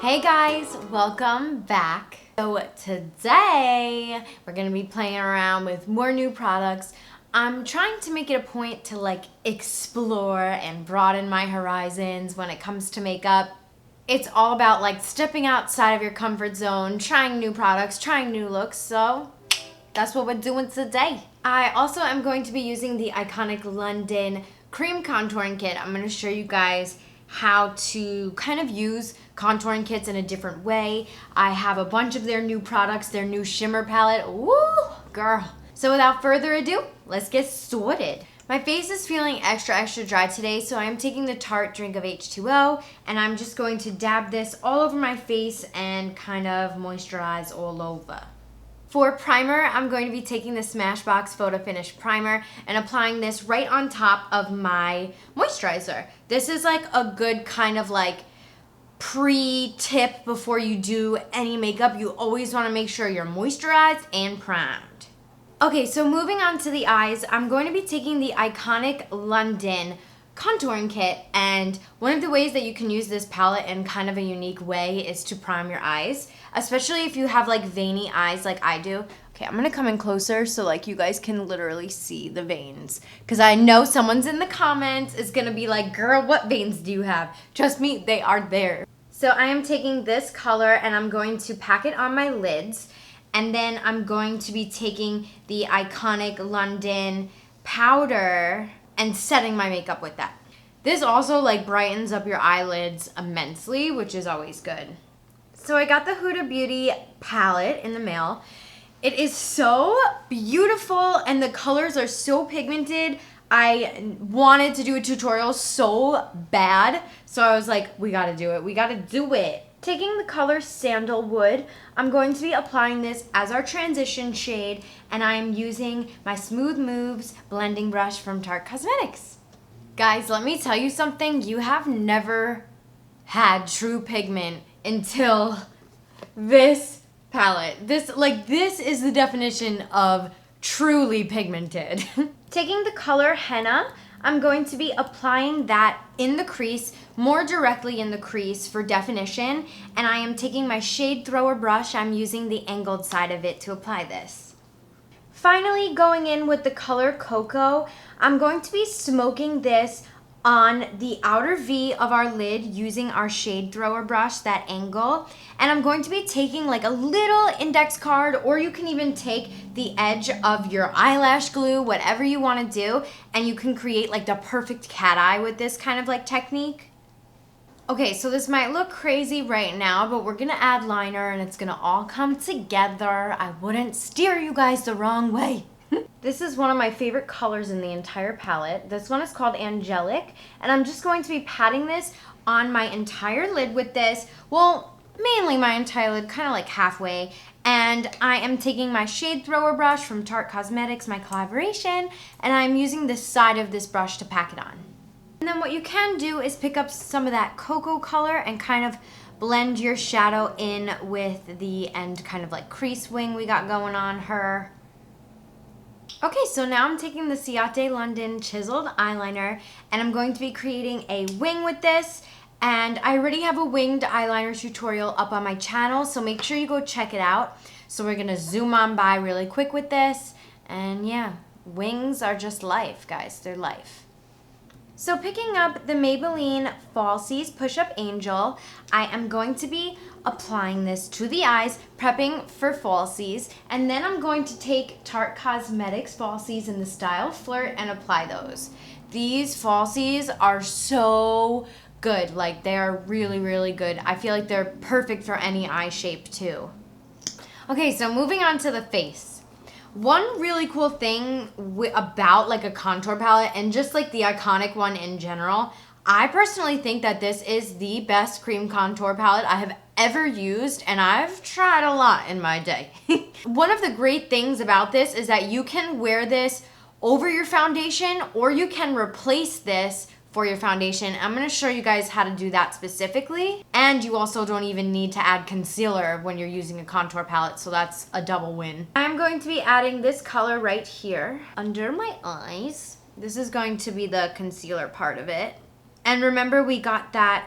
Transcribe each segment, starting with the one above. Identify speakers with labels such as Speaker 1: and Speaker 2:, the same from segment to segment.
Speaker 1: Hey guys, welcome back. So today we're gonna be playing around with more new products. I'm trying to make it a point to explore and broaden my horizons when it comes to makeup. It's all about stepping outside of your comfort zone, trying new products, trying new looks, so that's what we're doing today. I also am going to be using the iconic London cream contouring kit. I'm gonna show you guys how to kind of use contouring kits in a different way. I have a bunch of their new products, their new shimmer palette. Woo, girl. So without further ado, let's get started. My face is feeling extra dry today, so I'm taking the Tarte Drink of H2O, and I'm just going to dab this all over my face and kind of moisturize all over. For primer, I'm going to be taking the Smashbox Photo Finish Primer and applying this right on top of my moisturizer. This is a good kind of pre-tip before you do any makeup. You always want to make sure you're moisturized and primed. Okay, so moving on to the eyes, I'm going to be taking the iconic London contouring kit, and one of the ways that you can use this palette in kind of a unique way is to prime your eyes, especially if you have veiny eyes like I do. Okay, I'm gonna come in closer so you guys can literally see the veins, because I know someone's in the comments is gonna be like, girl, what veins do you have? Trust me, they are there. So I am taking this color and I'm going to pack it on my lids, and then I'm going to be taking the iconic London powder and setting my makeup with that. This also brightens up your eyelids immensely, which is always good. So I got the Huda Beauty palette in the mail. It is so beautiful and the colors are so pigmented. I wanted to do a tutorial so bad, so I was like, we gotta do it. Taking the color Sandalwood, I'm going to be applying this as our transition shade, and I'm using my Smooth Moves blending brush from Pur Cosmetics. Guys, let me tell you something. You have never had true pigment until this palette. This is the definition of truly pigmented. Taking the color Henna, I'm going to be applying that in the crease, more directly in the crease for definition, and I am taking my shade thrower brush. I'm using the angled side of it to apply this. Finally, going in with the color Cocoa, I'm going to be smoking this on the outer V of our lid using our shade thrower brush, that angle, and I'm going to be taking a little index card, or you can even take the edge of your eyelash glue, whatever you want to do, and you can create the perfect cat eye with this kind of technique. Okay, so this might look crazy right now, but we're gonna add liner and it's gonna all come together. I wouldn't steer you guys the wrong way. This is one of my favorite colors in the entire palette. This one is called Angelic, and I'm just going to be patting this on my entire lid with this. Well, mainly my entire lid, kind of halfway. And I am taking my shade thrower brush from Tarte Cosmetics, my collaboration, and I'm using the side of this brush to pack it on. And then what you can do is pick up some of that cocoa color and kind of blend your shadow in with the end kind of crease wing we got going on her. Okay, so now I'm taking the Ciate London chiseled eyeliner and I'm going to be creating a wing with this, and I already have a winged eyeliner tutorial up on my channel, so make sure you go check it out. So we're gonna zoom on by really quick with this, and yeah, wings are just life, guys, they're life. So picking up the Maybelline Falsies Push-Up Angel, I am going to be applying this to the eyes, prepping for falsies, and then I'm going to take Tarte Cosmetics Falsies in the style Flirt and apply those. These falsies are so good, they are really good. I feel like they're perfect for any eye shape too. Okay, so moving on to the face. One really cool thing about a contour palette, and just the iconic one in general, I personally think that this is the best cream contour palette I have ever used, and I've tried a lot in my day. One of the great things about this is that you can wear this over your foundation, or you can replace this for your foundation. I'm going to show you guys how to do that specifically, and you also don't even need to add concealer when you're using a contour palette, so that's a double win. I'm going to be adding this color right here under my eyes. This is going to be the concealer part of it. And remember, we got that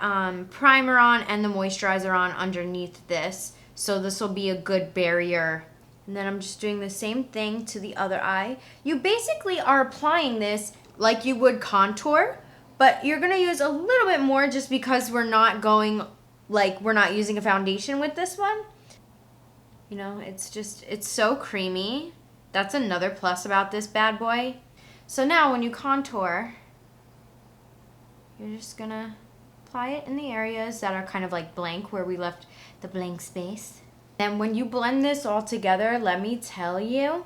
Speaker 1: primer on and the moisturizer on underneath this. So this will be a good barrier. And then I'm just doing the same thing to the other eye. You basically are applying this like you would contour, but you're gonna use a little bit more just because we're not going, like, we're not using a foundation with this one. You know, it's so creamy. That's another plus about this bad boy. So now when you contour, you're just gonna apply it in the areas that are kind of like blank, where we left the blank space. And when you blend this all together, let me tell you,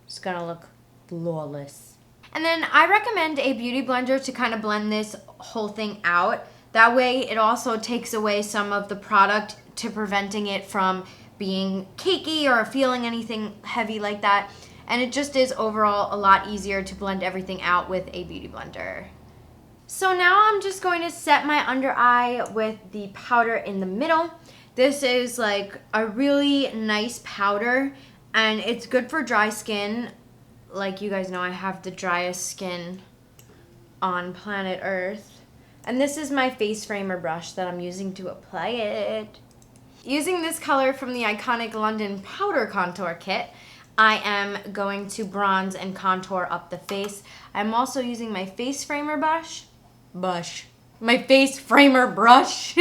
Speaker 1: it's gonna look flawless. And then I recommend a beauty blender to kind of blend this whole thing out. That way it also takes away some of the product to preventing it from being cakey or feeling anything heavy like that. And it just is overall a lot easier to blend everything out with a beauty blender. So now I'm just going to set my under eye with the powder in the middle. This is like a really nice powder and it's good for dry skin. Like you guys know, I have the driest skin on planet Earth. And this is my face framer brush that I'm using to apply it. Using this color from the iconic London Powder Contour Kit, I am going to bronze and contour up the face. I'm also using my face framer brush. My face framer brush.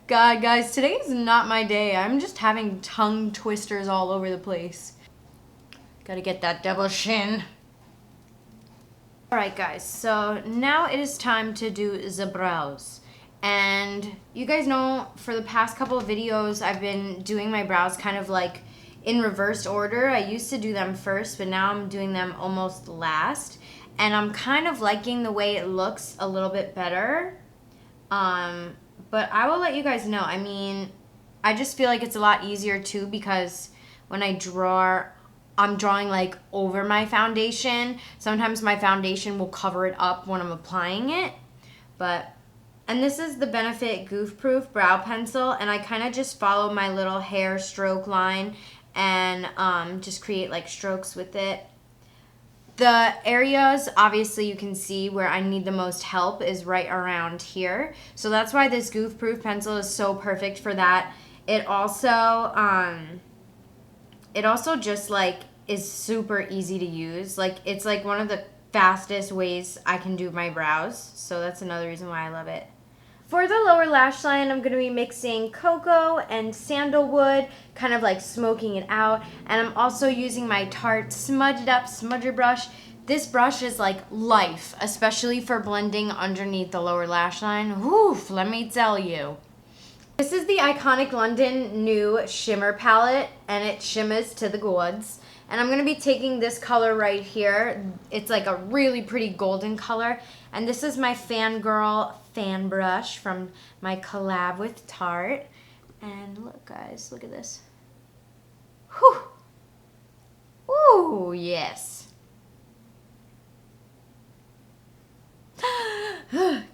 Speaker 1: God, guys, today is not my day. I'm just having tongue twisters all over the place. Gotta get that double chin. Alright guys, so now it is time to do the brows. And you guys know for the past couple of videos I've been doing my brows kind of like in reverse order. I used to do them first, but now I'm doing them almost last. And I'm kind of liking the way it looks a little bit better. But I will let you guys know. I mean, I just feel like it's a lot easier too because when I draw, I'm drawing like over my foundation. Sometimes my foundation will cover it up when I'm applying it. And this is the Benefit Goof Proof Brow Pencil, and I kind of just follow my little hair stroke line and just create like strokes with it. The areas, obviously you can see where I need the most help is right around here. So that's why this Goof Proof pencil is so perfect for that. It also just like is super easy to use. Like it's like one of the fastest ways I can do my brows. So that's another reason why I love it. For the lower lash line, I'm going to be mixing cocoa and sandalwood, kind of like smoking it out. And I'm also using my Tarte Smudged Up Smudger Brush. This brush is like life, especially for blending underneath the lower lash line. Woof, let me tell you. This is the iconic London New Shimmer Palette, and it shimmers to the goods. And I'm going to be taking this color right here. It's like a really pretty golden color. And this is my Fangirl fan brush from my collab with Tarte. And look, guys, look at this. Whew. Ooh, yes.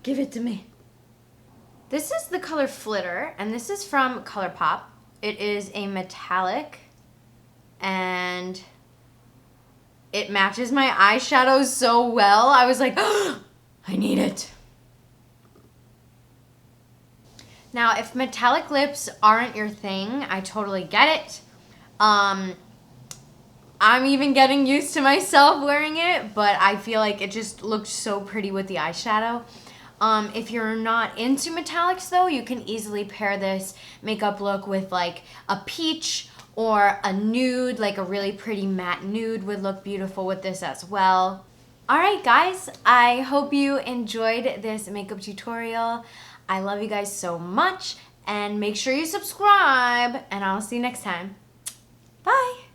Speaker 1: Give it to me. This is the color Flitter, and this is from ColourPop. It is a metallic, and it matches my eyeshadow so well. I was like, oh, I need it. Now, if metallic lips aren't your thing, I totally get it. I'm even getting used to myself wearing it, but I feel like it just looks so pretty with the eyeshadow. If you're not into metallics though, you can easily pair this makeup look with like a peach or a nude, like a really pretty matte nude would look beautiful with this as well. Alright guys, I hope you enjoyed this makeup tutorial. I love you guys so much, and make sure you subscribe, and I'll see you next time. Bye!